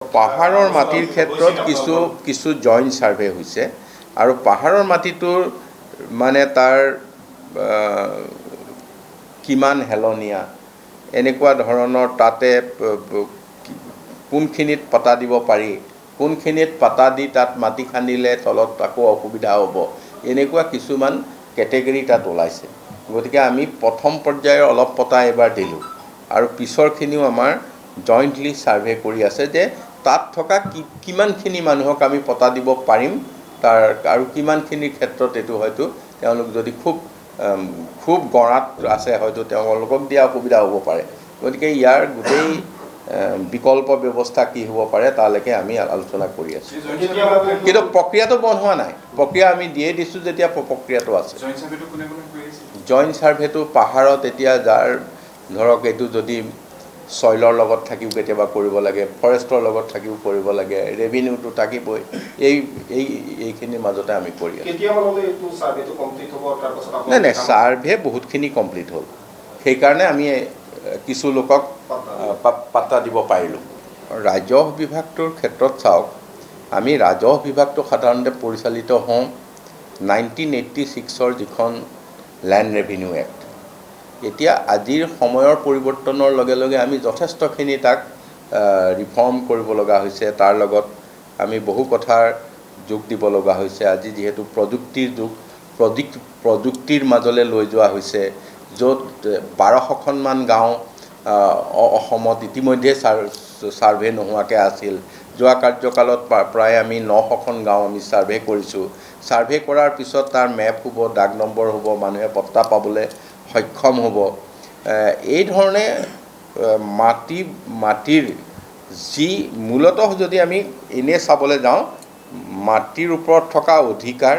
পাহাৰৰ মাটিৰ ক্ষেত্ৰত কিছু জইণ্ট সাৰ্ভে হৈছে আৰু পাহাৰৰ মাটিটোৰ মানে তাৰ কিমান হেলনীয়া এনেকুৱা ধৰণৰ তাতে কোনখিনিত পাতা দিব পাৰি কোনখিনিত পাতা দি তাত মাটি খান্দিলে তলত আকৌ অসুবিধা হ'ব এনেকুৱা কিছুমান কেটেগৰী তাত ওলাইছে গতিকে আমি প্ৰথম পৰ্যায়ৰ অলপ পতা এবাৰ দিলোঁ আৰু পিছৰখিনিও আমাৰ জইণ্টলি সাৰ্ভে কৰি আছে যে তাত থকা কিমানখিনি মানুহক আমি পতা দিব পাৰিম তাৰ আৰু কিমানখিনিৰ ক্ষেত্ৰত এটো হয়তো তেওঁলোক যদি খুব গৰাত আছে হয়তো তেওঁলোকক দিয়া অসুবিধা হ'ব পাৰে গতিকে ইয়াৰ গোটেই বিকল্প ব্যৱস্থা কি হ'ব পাৰে তালৈকে আমি আলোচনা কৰি আছোঁ কিন্তু প্ৰক্ৰিয়াটো বন্ধ হোৱা নাই প্ৰক্ৰিয়া আমি দিয়ে দিছোঁ যেতিয়া প্ৰক্ৰিয়াটো আছে জইণ্ট সাৰ্ভেটো পাহাৰত এতিয়া যাৰ ধৰক এইটো যদি সইলৰ লগত থাকিও কেতিয়াবা কৰিব লাগে ফৰেষ্টৰ লগত থাকিও কৰিব লাগে ৰেভিনিউটো থাকিবই এইখিনিৰ মাজতে আমি কৰি আছোঁ নাই সাৰ্ভে বহুতখিনি কমপ্লিট হ'ল সেইকাৰণে আমি কিছু লোকক পাত্তা দিব পাৰিলোঁ ৰাজহ বিভাগটোৰ ক্ষেত্ৰত চাওক আমি ৰাজহ বিভাগটো সাধাৰণতে পৰিচালিত হওঁ 1986 যিখন লেণ্ড ৰেভিনিউ এক্ট এতিয়া আজিৰ সময়ৰ পৰিৱৰ্তনৰ লগে লগে আমি যথেষ্টখিনি তাক ৰিফৰ্ম কৰিব লগা হৈছে তাৰ লগত আমি বহু কথাৰ যোগ দিব লগা হৈছে আজি যিহেতু প্ৰযুক্তিৰ যুগ প্ৰযুক্তিৰ মাজলৈ লৈ যোৱা হৈছে য'ত 1200খনমান গাঁও অসমত ইতিমধ্যে সাৰ্ভে নোহোৱাকৈ আছিল যোৱা কাৰ্যকালত প্ৰায় আমি 900খন গাঁও আমি সাৰ্ভে কৰিছোঁ সাৰ্ভে কৰাৰ পিছত তাৰ মেপ হ'ব ডাক নম্বৰ হ'ব মানুহে পট্টা পাবলৈ সক্ষম হ'ব এই ধৰণে মাটিৰ যি মূলতঃ যদি আমি এনে চাবলৈ যাওঁ মাটিৰ ওপৰত থকা অধিকাৰ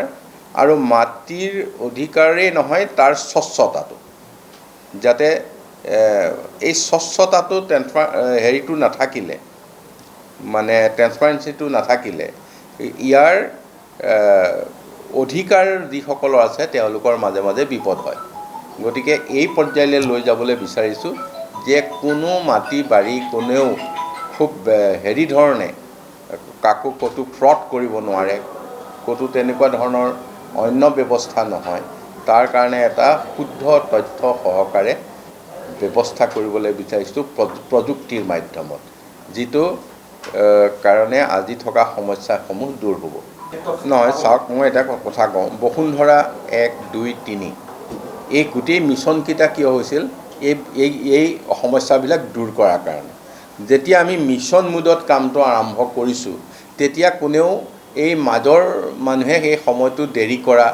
আৰু মাটিৰ অধিকাৰেই নহয় তাৰ স্বচ্ছতাটো যাতে এই স্বচ্ছতাটো হেৰিটো নাথাকিলে মানে ট্ৰেন্সপাৰেন্সিটো নাথাকিলে ইয়াৰ অধিকাৰ যিসকলৰ আছে তেওঁলোকৰ মাজে মাজে বিপদ হয় গতিকে এই পৰ্যায়লৈ লৈ যাবলৈ বিচাৰিছোঁ যে কোনো মাটি বাৰী কোনেও খুব হেৰি ধৰণে কাকো ক'তো ফ্ৰড কৰিব নোৱাৰে ক'তো তেনেকুৱা ধৰণৰ অন্য ব্যৱস্থা নহয় তাৰ কাৰণে এটা শুদ্ধ তথ্য সহকাৰে ব্যৱস্থা কৰিবলৈ বিচাৰিছোঁ প্ৰযুক্তিৰ মাধ্যমত যিটো কাৰণে আজি থকা সমস্যাসমূহ দূৰ হ'ব নহয় চাওক মই এটা কথা কওঁ বসুন্ধৰা 1, 2, 3 এই গোটেই মিছনকেইটা কিয় হৈছিল এই সমস্যাবিলাক দূৰ কৰাৰ কাৰণে যেতিয়া আমি মিছন মুডত কামটো আৰম্ভ কৰিছোঁ তেতিয়া কোনেও এই মাজৰ মানুহে সেই সময়টো দেৰি কৰা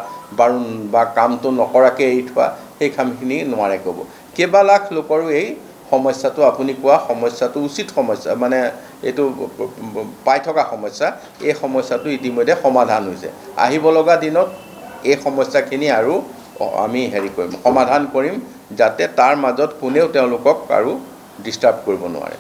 বা কামটো নকৰাকৈ এৰি থোৱা সেই কামখিনি নোৱাৰে ক'ব কেইবা লাখ লোকৰো এই সমস্যাটো আপুনি কোৱা সমস্যাটো উচিত সমস্যা মানে এইটো পাই থকা সমস্যা এই সমস্যাটো ইতিমধ্যে সমাধান হৈছে আহিব লগা দিনত এই সমস্যাখিনি আৰু আমি সমাধান কৰিম যাতে তাৰ মাজত কোনেও তেওঁলোকক আৰু ডিষ্টাৰ্ব কৰিব নোৱাৰে